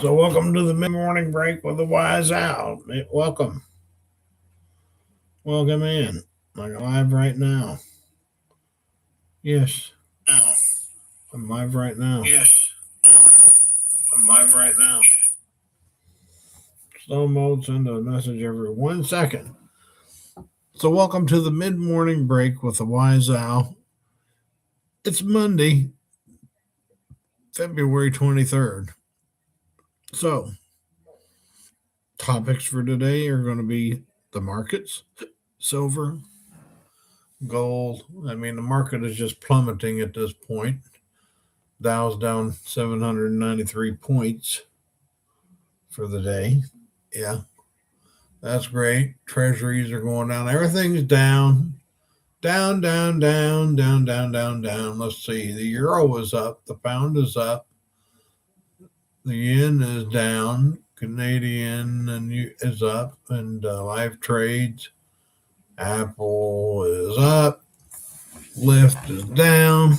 So, welcome to the mid morning break with the Wise Owl. Welcome. Welcome in. Like live right now. Yes, I'm live right now. Slow mode, send a message every 1 second. So, welcome to the mid morning break with the Wise Owl. It's Monday, February 23rd. So, topics for today are going to be the markets, silver, gold. I mean, the market is just plummeting at this point. Dow's down 793 points for the day. Yeah, that's great. Treasuries are going down. Everything's down. Down, down, down, down, down, down, down. Let's see. The euro is up. The pound is up. The yen is down. Canadian is up. And live trades. Apple is up. Lyft is down.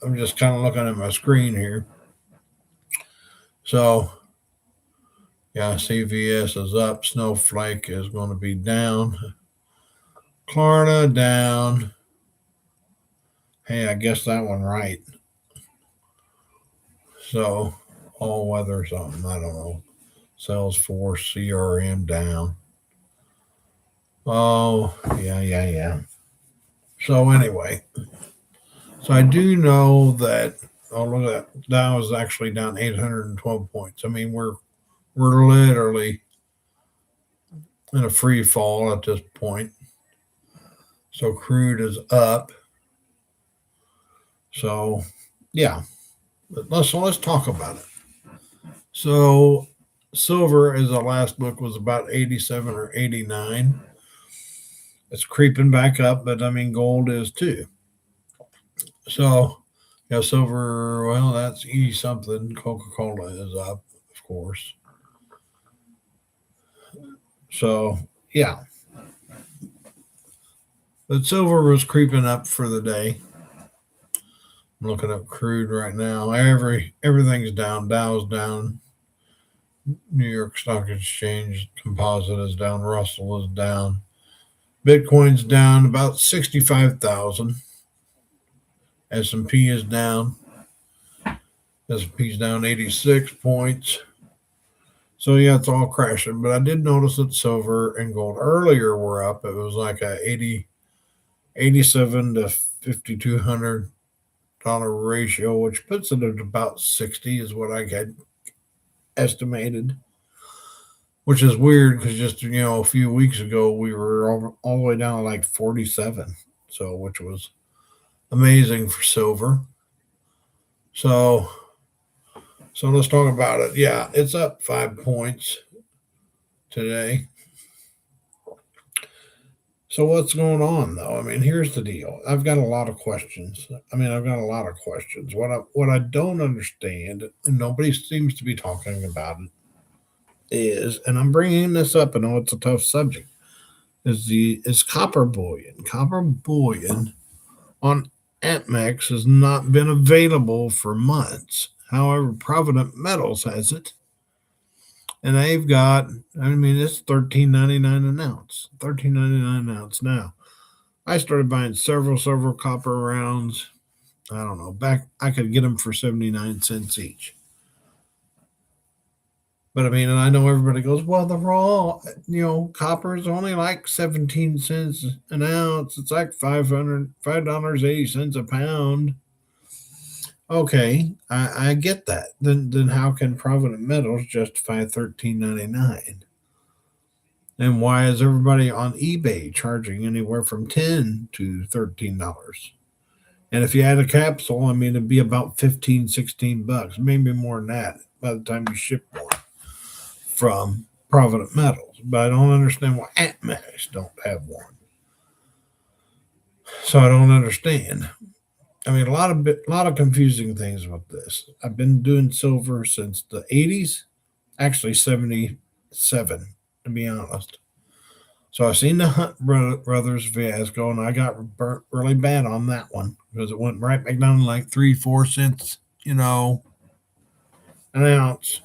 I'm just kind of looking at my screen here. So, yeah, CVS is up. Snowflake is going to be down. Klarna down. Hey, I guess that one right. So, all weather something. I don't know. Salesforce, CRM down. Oh, yeah. So, anyway. So, I do know that, oh, look at that. Dow is actually down 812 points. I mean, we're literally in a free fall at this point. So crude is up. So yeah, let's talk about it. So silver, as the last look, was about 87 or 89. It's creeping back up, but I mean gold is too. So yeah, silver. Well, that's E something. Coca-Cola is up, of course. So yeah, but silver was creeping up for the day. I'm looking up crude right now. Everything's down. Dow's down. New York Stock Exchange Composite is down. Russell is down. Bitcoin's down about 65,000. S&P is down. S&P's down 86 points. So yeah, it's all crashing. But I did notice that silver and gold earlier were up. It was like a 87 to $5,200 ratio, which puts it at about 60 is what I had estimated, which is weird because just a few weeks ago we were all the way down to like 47, so which was amazing for silver. So let's talk about it. Yeah, it's up 5 points today. So what's going on though? I mean, here's the deal. I've got a lot of questions. What I don't understand, and nobody seems to be talking about it, is, and I'm bringing this up. I know it's a tough subject. Is copper bullion? Copper bullion on APMEX has not been available for months. However, Provident Metals has it, and they've got. I mean, it's $13.99 an ounce. $13.99 an ounce now. I started buying several copper rounds. I don't know. Back I could get them for 79 cents each. But I mean, and I know everybody goes, well, the raw, copper is only like 17 cents an ounce. It's like $5.80 a pound. Okay, I get that. Then how can Provident Metals justify $13.99? And why is everybody on eBay charging anywhere from $10 to $13? And if you add a capsule, I mean, it'd be about 15, 16 bucks, maybe more than that by the time you ship one from Provident Metals. But I don't understand why APMEX don't have one. So I don't understand. I mean, a lot of confusing things with this. I've been doing silver since the 80s, actually 77, to be honest. So I seen the Hunt Brothers fiasco, and I got burnt really bad on that one because it went right back down to like 3-4 cents, an ounce,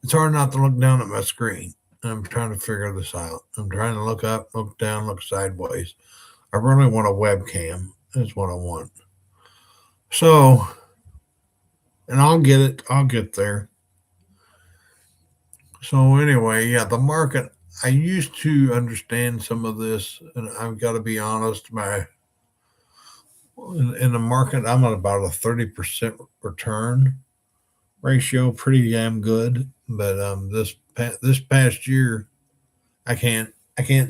it's hard not to look down at my screen. I'm trying to figure this out. I'm trying to look up, look down, look sideways. I really want a webcam. Is what I want. So, and I'll get it. I'll get there. So anyway, yeah, the market. I used to understand some of this, and I've got to be honest. In the market, I'm at about a 30% return ratio, pretty damn good. But this past year, I can't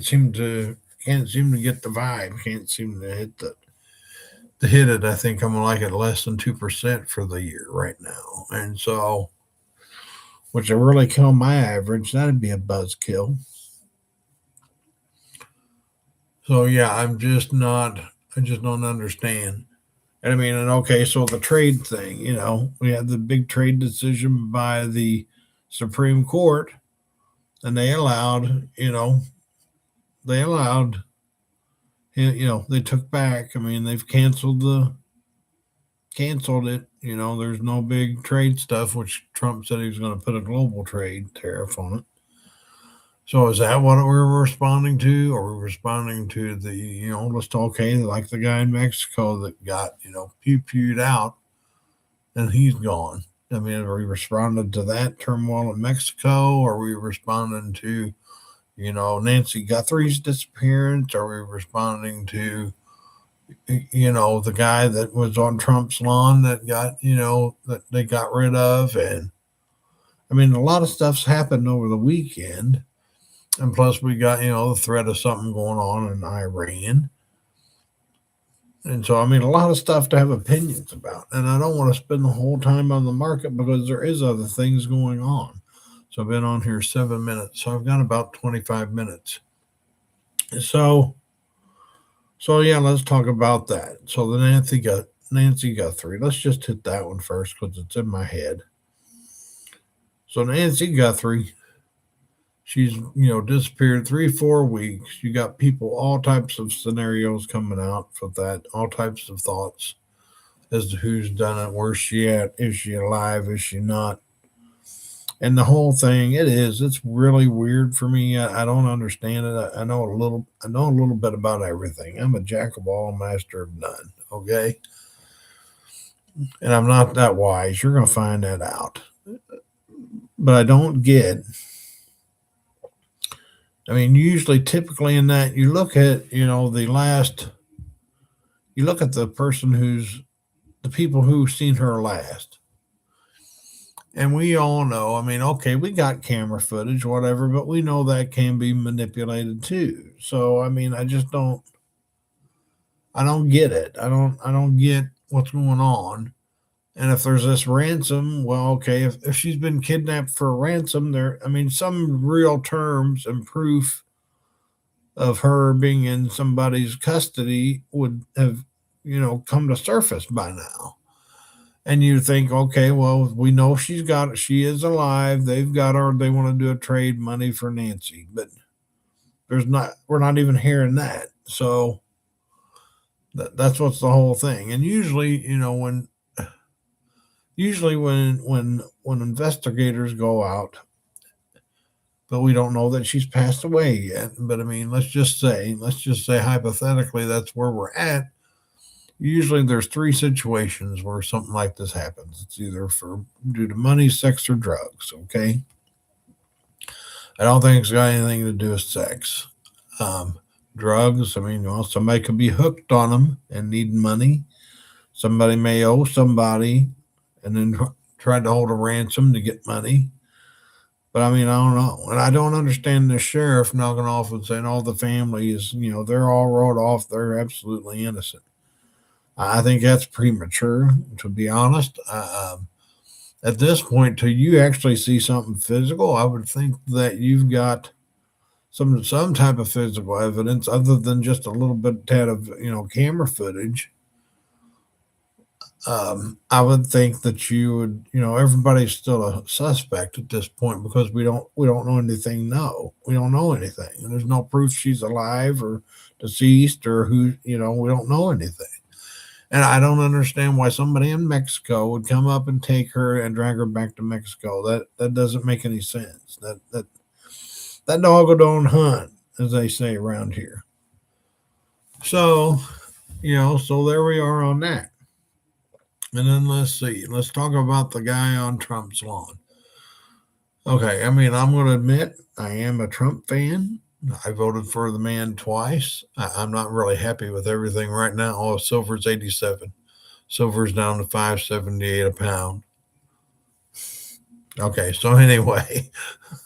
seem to get the vibe. Can't seem to hit it. I think I'm like at less than 2% for the year right now, and so which will really kill my average. That'd be a buzzkill. So yeah, I'm just not. I just don't understand. And I mean, and okay, so the trade thing, we had the big trade decision by the Supreme Court, and they allowed, they took back. I mean, they've canceled it. There's no big trade stuff, which Trump said he was going to put a global trade tariff on it. So is that what we're responding to? Or we're responding to the, let's talk, okay, like the guy in Mexico that got, pewed out and he's gone. I mean, are we responding to that turmoil in Mexico? Or are we responding to, Nancy Guthrie's disappearance? Are we responding to, the guy that was on Trump's lawn that got, that they got rid of? And I mean, a lot of stuff's happened over the weekend. And plus, we got, the threat of something going on in Iran. And so, I mean, a lot of stuff to have opinions about. And I don't want to spend the whole time on the market because there is other things going on. So I've been on here 7 minutes. So I've got about 25 minutes. So yeah, let's talk about that. So the Nancy Guthrie. Let's just hit that one first because it's in my head. So Nancy Guthrie, she's disappeared 3-4 weeks. You got people, all types of scenarios coming out for that, all types of thoughts as to who's done it, where's she at, is she alive, is she not? And the whole thing, it's really weird for me. I don't understand it. I know a little bit about everything. I'm a jack of all, master of none. Okay, and I'm not that wise. You're gonna find that out. But I don't get. I mean, usually, typically in that, you look at, you look at the the people who've seen her last. And we all know, I mean, okay, we got camera footage, whatever, but we know that can be manipulated too. So, I mean, I don't get it. I don't get what's going on. And if there's this ransom, well, okay, if she's been kidnapped for a ransom, some real terms and proof of her being in somebody's custody would have, come to surface by now. And you think, okay, well, we know she is alive. They've got her, they want to do a trade money for Nancy, but we're not even hearing that. So that's what's the whole thing. And usually, when investigators go out, but we don't know that she's passed away yet. But I mean, let's just say hypothetically that's where we're at. Usually there's 3 situations where something like this happens. It's either due to money, sex, or drugs. Okay. I don't think it's got anything to do with sex. Drugs, I mean, somebody could be hooked on them and need money. Somebody may owe somebody and then tried to hold a ransom to get money. But I mean, I don't know. And I don't understand the sheriff knocking off and saying all the family is, they're all wrote off. They're absolutely innocent. I think that's premature, to be honest. At this point, till you actually see something physical, I would think that you've got some type of physical evidence other than just a little bit tad of camera footage. I would think that you would, everybody's still a suspect at this point because we don't know anything. No, we don't know anything, and there's no proof she's alive or deceased or who. We don't know anything. And I don't understand why somebody in Mexico would come up and take her and drag her back to Mexico. That doesn't make any sense. That dog don't hunt, as they say around here. So, so there we are on that. And then let's see. Let's talk about the guy on Trump's lawn. Okay, I mean, I'm going to admit I am a Trump fan. I voted for the man twice. I'm not really happy with everything right now. Oh, silver's 87. Silver's down to 578 a pound. Okay, so anyway,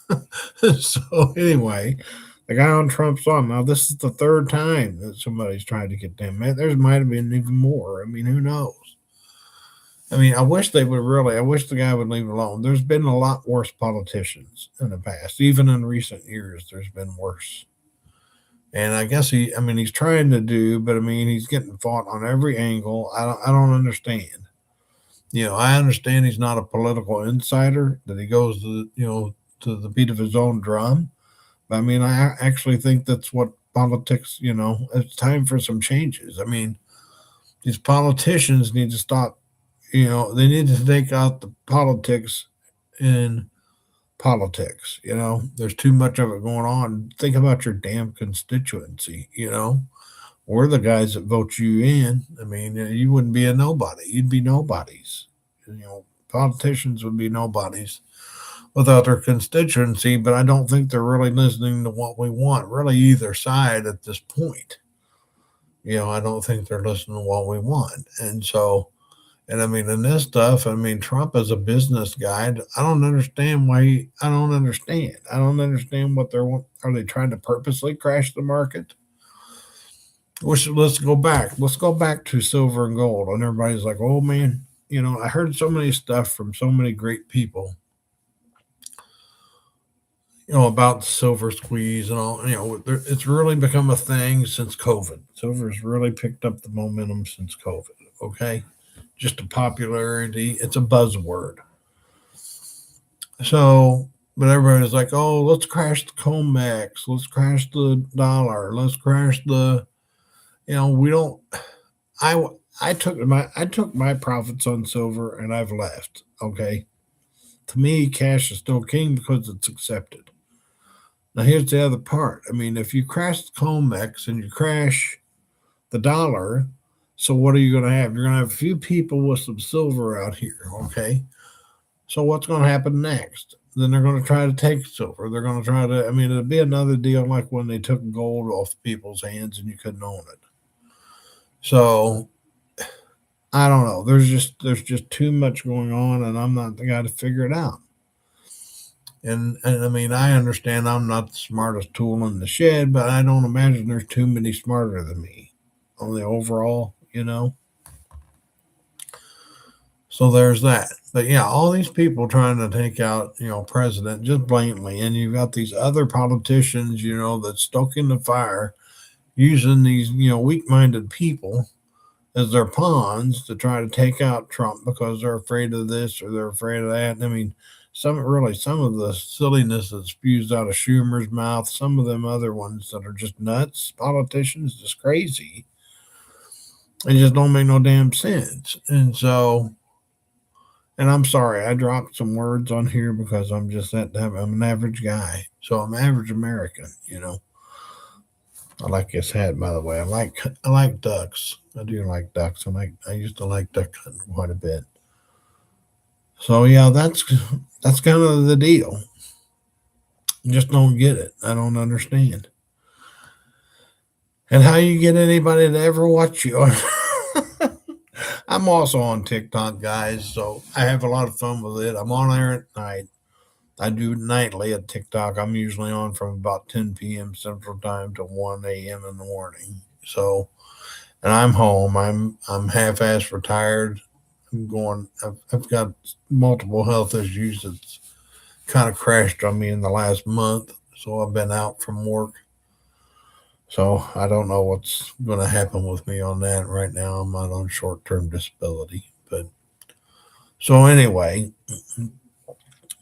the guy on Trump's lawn. Now this is the third time that somebody's tried to get them. Man, there might have been even more. I mean, who knows? I mean, I wish they would really. I wish the guy would leave it alone. There's been a lot worse politicians in the past, even in recent years. There's been worse, and I guess he. I mean, he's trying to do, but I mean, he's getting fought on every angle. I don't understand. I understand he's not a political insider, that he goes to the beat of his own drum. But I mean, I actually think that's what politics, it's time for some changes. I mean, these politicians need to stop, they need to take out the politics in politics. There's too much of it going on. Think about your damn constituency. We're the guys that vote you in. I mean, you wouldn't be a nobody. You'd be nobodies. Politicians would be nobodies without their constituency, but I don't think they're really listening to what we want, really, either side at this point. I don't think they're listening to what we want. And so, and I mean, in this stuff, I mean, Trump is a business guy. I don't understand why. I don't understand. I don't understand what are they trying to purposely crash the market? Let's go back. Let's go back to silver and gold. And everybody's like, oh man, I heard so many stuff from so many great people, about the silver squeeze and all. It's really become a thing since COVID. Silver's really picked up the momentum since COVID. Okay. Just a popularity. It's a buzzword. So, but everybody's like, oh, let's crash the COMEX. Let's crash the dollar. Let's crash the, we don't, I took my profits on silver and I've left. Okay. To me, cash is still king because it's accepted. Now here's the other part. I mean, if you crash the COMEX and you crash the dollar, so what are you going to have? You're going to have a few people with some silver out here. Okay. So what's going to happen next? Then they're going to try to take silver. They're going to try to, I mean, it'll be another deal like when they took gold off people's hands and you couldn't own it. So I don't know. There's just too much going on, and I'm not the guy to figure it out. And I mean, I understand I'm not the smartest tool in the shed, but I don't imagine there's too many smarter than me on the overall, So there's that. But yeah, all these people trying to take out, president just blatantly, and you've got these other politicians, that's stoking the fire, using these, weak-minded people as their pawns to try to take out Trump because they're afraid of this or they're afraid of that. I mean, some of the silliness that spews out of Schumer's mouth, some of them other ones that are just nuts, politicians, just crazy. It just don't make no damn sense. And so, and I'm sorry, I dropped some words on here because I'm just I'm an average guy. So I'm average American, I like this hat, by the way. I like ducks. I do like ducks. I used to like duck hunting quite a bit. So yeah, that's kind of the deal. Just don't get it. I don't understand. And how you get anybody to ever watch you? I'm also on TikTok, guys, so I have a lot of fun with it. I'm on there at night. I do nightly at TikTok. I'm usually on from about 10 p.m. Central Time to 1 a.m. in the morning. So, and I'm home. I'm half-ass retired. I've got multiple health issues that's kind of crashed on me in the last month. So I've been out from work. So I don't know what's going to happen with me on that right now. I'm not on short-term disability, but so anyway,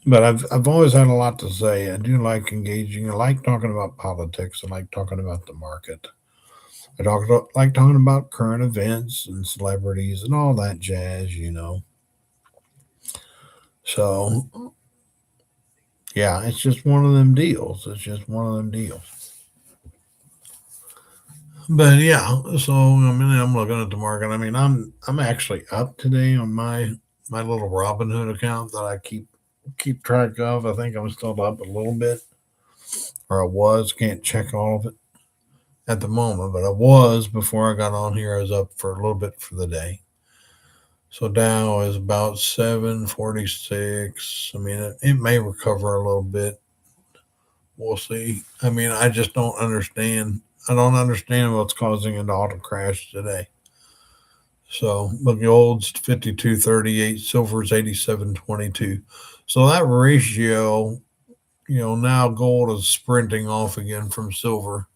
but I've always had a lot to say. I do like engaging. I like talking about politics. I like talking about the market. like talking about current events and celebrities and all that jazz. So yeah, it's just one of them deals. It's just one of them deals. But yeah, so I mean, I'm looking at the market. I mean, I'm actually up today on my little Robinhood account that I keep track of. I think I'm still up a little bit, or I was. Can't check all of it at the moment, but I was before I got on here. I was up for a little bit for the day. So Dow is about 746. I mean, it may recover a little bit. We'll see. I mean, I just don't understand. I don't understand what's causing it all to crash today. So, but gold's 52.38, silver's 87.22. So that ratio, now gold is sprinting off again from silver.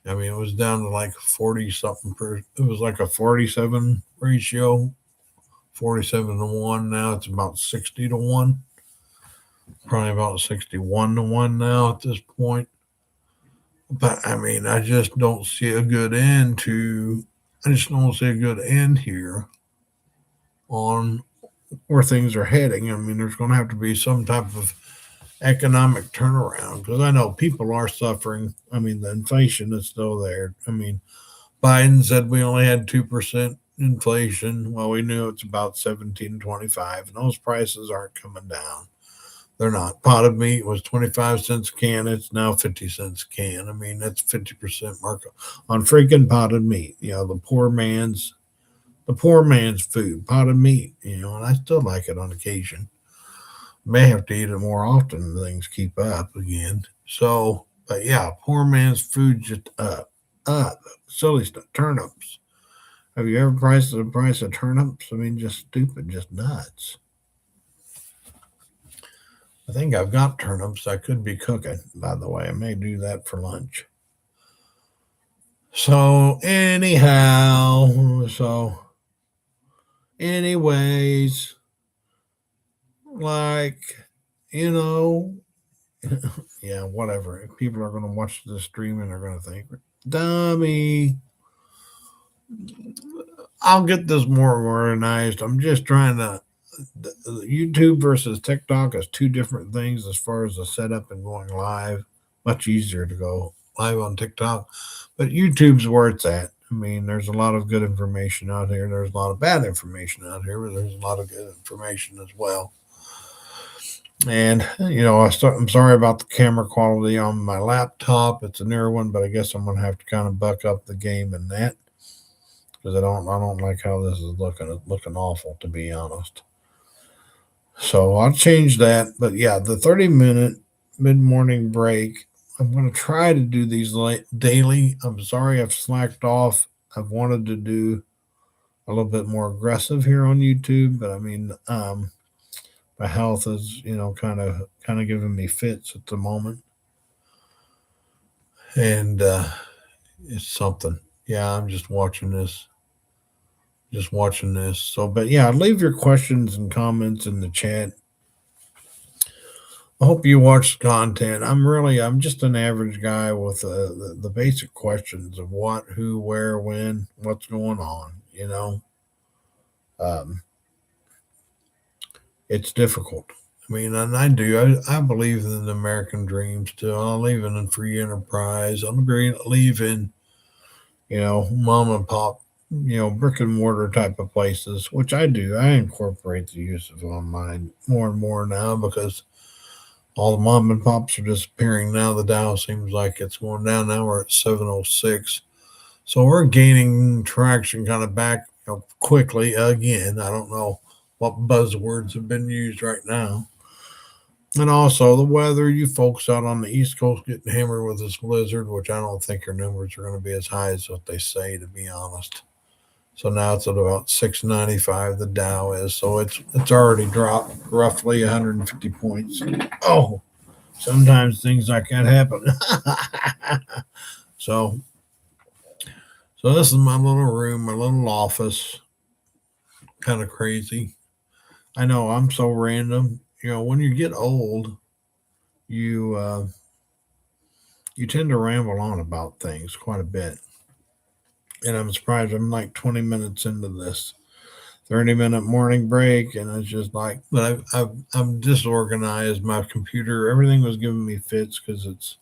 I mean, it was down to like 40 something it was like a 47 ratio, 47 to 1. Now it's about 60 to 1, probably about 61 to 1 now at this point. But I mean, I just don't see a good end here on where things are heading. I mean, there's going to have to be some type of economic turnaround because I know people are suffering. I mean, the inflation is still there. I mean, Biden said we only had 2% inflation. Well, we knew it's about 17.25, and those prices aren't coming down. They're not. Potted meat was 25 cents a can. It's now 50 cents a can. I mean, that's 50% markup on freaking potted meat. The poor man's food, potted meat. And I still like it on occasion. May have to eat it more often. Things keep up again. So, but yeah, poor man's food just up. Silly stuff. Turnips. Have you ever priced the price of turnips? I mean, just stupid, just nuts. I think I've got turnips I could be cooking, by the way. I may do that for lunch. So, anyways, like, you know, yeah, whatever. If people are going to watch the stream and they're going to think, dummy, I'll get this more organized. I'm just trying to. YouTube versus TikTok is two different things as far as the setup and going live. Much easier to go live on TikTok, but YouTube's where it's at. I mean, there's a lot of good information out here. There's a lot of bad information out here, but there's a lot of good information as well. And I'm sorry about the camera quality on my laptop. It's a newer one, but I guess I'm gonna have to kind of buck up the game in that because I don't like how this is looking. It's looking awful, to be honest. So I'll change that. But yeah, the 30-minute mid morning break, I'm going to try to do these daily. I'm sorry I've slacked off. I've wanted to do a little bit more aggressive here on YouTube, but I mean, my health is, kind of giving me fits at the moment, and it's something. Yeah, I'm just watching this. So, but yeah, leave your questions and comments in the chat. I hope you watch the content. I'm just an average guy with the basic questions of what, who, where, when, what's going on. Um, it's difficult. I mean, and I do. I believe in the American dream still. I believe in free enterprise. I believe in, mom and pop, brick and mortar type of places, which I do. I incorporate the use of online more and more now because all the mom and pops are disappearing now. The Dow seems like it's going down. Now we're at 706. So we're gaining traction kind of back quickly again. I don't know what buzzwords have been used right now. And also the weather, you folks out on the East Coast getting hammered with this blizzard, which I don't think your numbers are going to be as high as what they say, to be honest. So now it's at about 695. The Dow is, so it's already dropped roughly 150 points. Oh, sometimes things like that happen. so this is my little room, my little office. Kind of crazy. I know I'm so random. When you get old, you tend to ramble on about things quite a bit. And I'm surprised I'm like 20 minutes into this 30-minute morning break, and it's just like, but I'm disorganized. My computer, everything was giving me fits because it's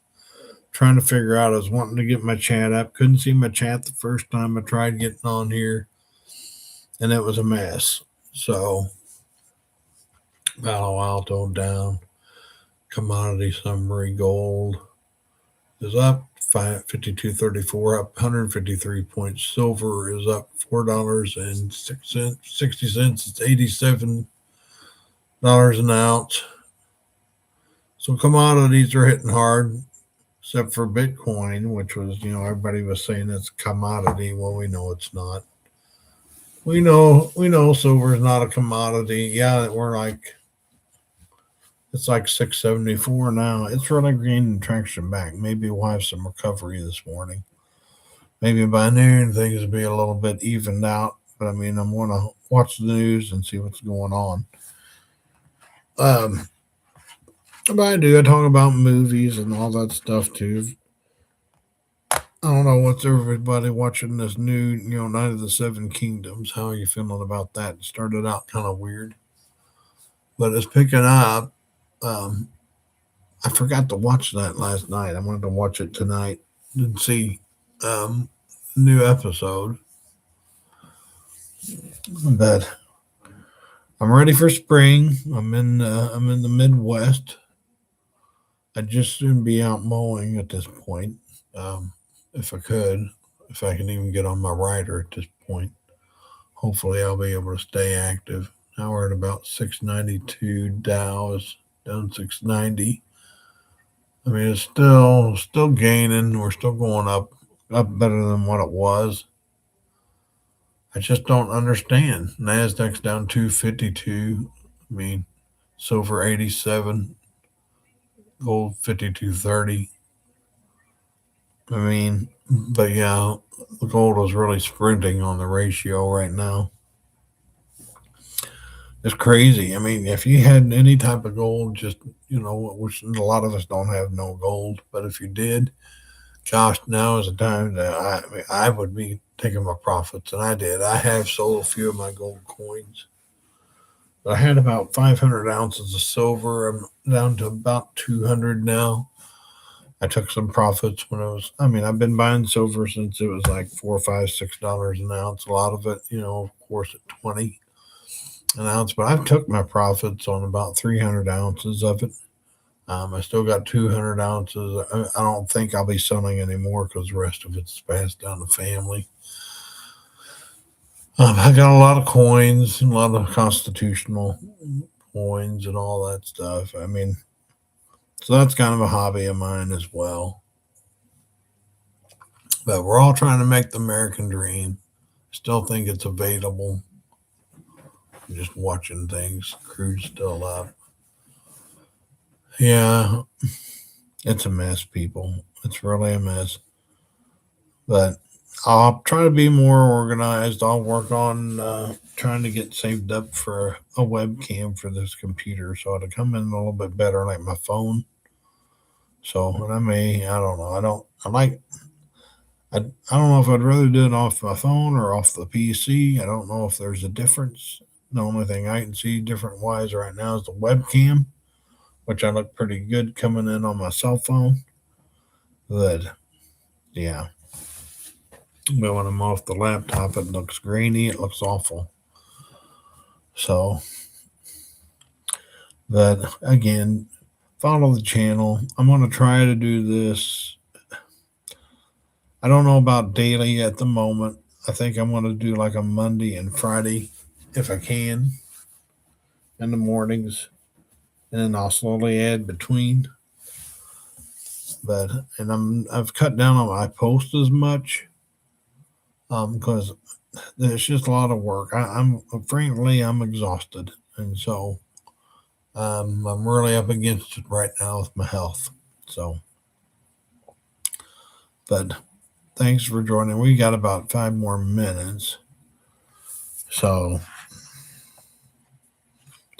trying to figure out. I was wanting to get my chat up, couldn't see my chat the first time I tried getting on here, and it was a mess. So Palo Alto down, commodity summary, gold is up 52.34, up 153 points. Silver is up $4.06, 60 cents. It's $87 an ounce. So commodities are hitting hard, except for Bitcoin, which was, everybody was saying it's a commodity. Well, we know it's not. We know silver is not a commodity. Yeah, it's like 674 now. It's really gaining traction back. Maybe we'll have some recovery this morning. Maybe by noon things will be a little bit evened out. But I mean, I'm gonna watch the news and see what's going on. But I talk about movies and all that stuff too. I don't know what's everybody watching this new, Night of the Seven Kingdoms. How are you feeling about that? It started out kind of weird, but it's picking up. Um, I forgot to watch that last night. I wanted to watch it tonight and see new episode. But I'm ready for spring. I'm in the Midwest. I'd just soon be out mowing at this point, if I could, if I can even get on my rider at this point. Hopefully, I'll be able to stay active. Now we're at about 692 Dow's, down 690. I mean, it's still gaining. We're still going up better than what it was. I just don't understand. Nasdaq's down 252. I mean, silver 87, gold 52.30. I mean, but yeah, the gold is really sprinting on the ratio right now. It's crazy. I mean, if you had any type of gold, just which a lot of us don't have no gold, but if you did, gosh, now is the time that I would be taking my profits, and I did. I have sold a few of my gold coins. But I had about 500 ounces of silver. I'm down to about 200 now. I took some profits when I've been buying silver since it was like $4, $5, $6 an ounce. A lot of it, of course, at 20 an ounce. But I've took my profits on about 300 ounces of it. I still got 200 ounces. I don't think I'll be selling anymore because the rest of it's passed down to family. I got a lot of coins, a lot of constitutional coins and all that stuff. I mean, so that's kind of a hobby of mine as well. But we're all trying to make the American dream. Still think it's available. I'm just watching things. Crude's still up. Yeah, it's a mess, people. It's really a mess. But I'll try to be more organized. I'll work on trying to get saved up for a webcam for this computer so it'll come in a little bit better like my phone. So, and I don't know. I don't know if I'd rather do it off my phone or off the PC. I don't know if there's a difference. The only thing I can see different wise right now is the webcam, which I look pretty good coming in on my cell phone. But yeah. But when I'm off the laptop, it looks grainy. It looks awful. So, but again, follow the channel. I'm going to try to do this. I don't know about daily at the moment. I think I'm going to do like a Monday and Friday if I can in the mornings. And then I'll slowly add between. I've cut down on my post as much because it's just a lot of work. I'm exhausted, and so I'm really up against it right now with my health. So, but thanks for joining. We got about 5 more minutes. So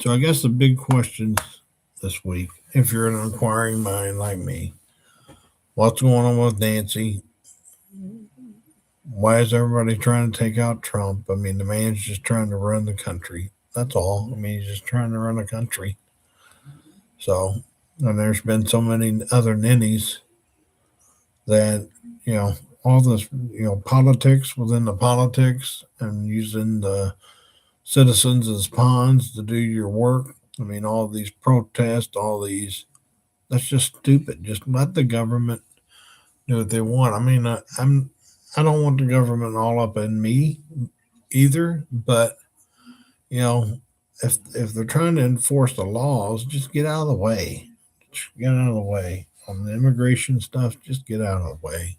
I guess the big questions this week, if you're an inquiring mind like me, what's going on with Nancy? Why is everybody trying to take out Trump? I mean, the man's just trying to run the country. That's all. I mean, he's just trying to run a country. So, and there's been so many other ninnies that, you know, all this, politics within the politics and using the citizens as pawns to do your work. I mean, all these protests, that's just stupid. Just let the government do what they want. I mean, I don't want the government all up in me either, but you know, if they're trying to enforce the laws, just get out of the way. Just get out of the way on the immigration stuff. Just get out of the way.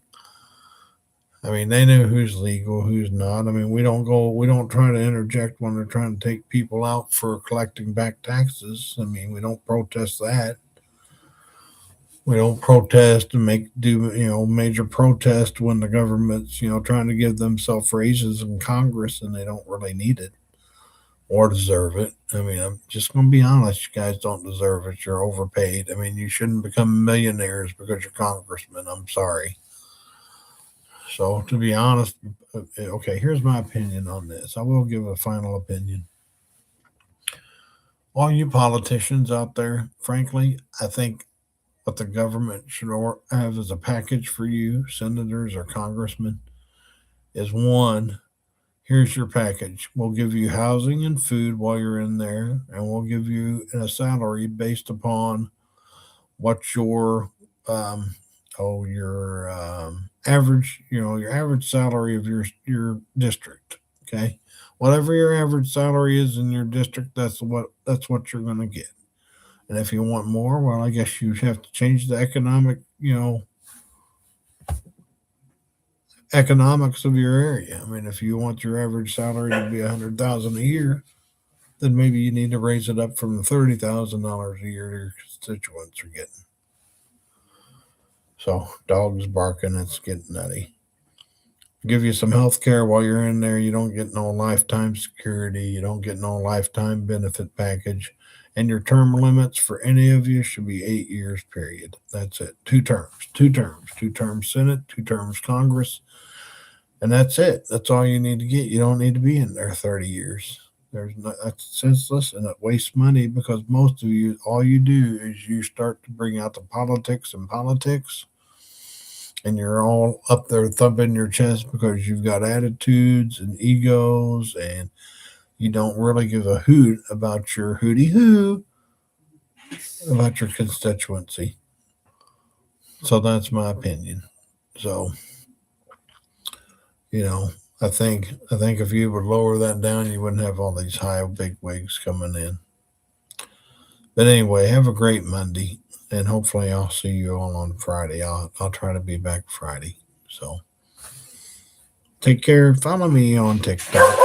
I mean, they know who's legal, who's not. I mean, we don't try to interject when they're trying to take people out for collecting back taxes. I mean, we don't protest that. We don't protest and major protest when the government's trying to give themselves raises in Congress and they don't really need it or deserve it. I mean, I'm just going to be honest, you guys don't deserve it. You're overpaid. I mean, you shouldn't become millionaires because you're congressmen. I'm sorry. So, to be honest, okay, here's my opinion on this. I will give a final opinion. All you politicians out there, frankly, I think what the government should have as a package for you, senators or congressmen, is one, here's your package. We'll give you housing and food while you're in there, and we'll give you a salary based upon what um, your average salary of your district. Okay, whatever your average salary is in your district, that's what you're going to get. And if you want more, well, I guess you have to change the economics of your area. I mean, if you want your average salary to be $100,000 a year, then maybe you need to raise it up from the $30,000 a year your constituents are getting. So dogs barking, it's getting nutty. Give you some health care while you're in there. You don't get no lifetime security. You don't get no lifetime benefit package. And your term limits for any of you should be 8 years, period. That's it. 2 terms Senate, 2 terms Congress. And that's it. That's all you need to get. You don't need to be in there 30 years. That's senseless and it wastes money because most of you, all you do is you start to bring out the politics and you're all up there thumping your chest because you've got attitudes and egos and you don't really give a hoot about your hooty hoo about your constituency. So that's my opinion. So, I think if you would lower that down, you wouldn't have all these high big wigs coming in. But anyway, have a great Monday, and hopefully I'll see you all on Friday. I'll try to be back Friday. So take care. Follow me on TikTok.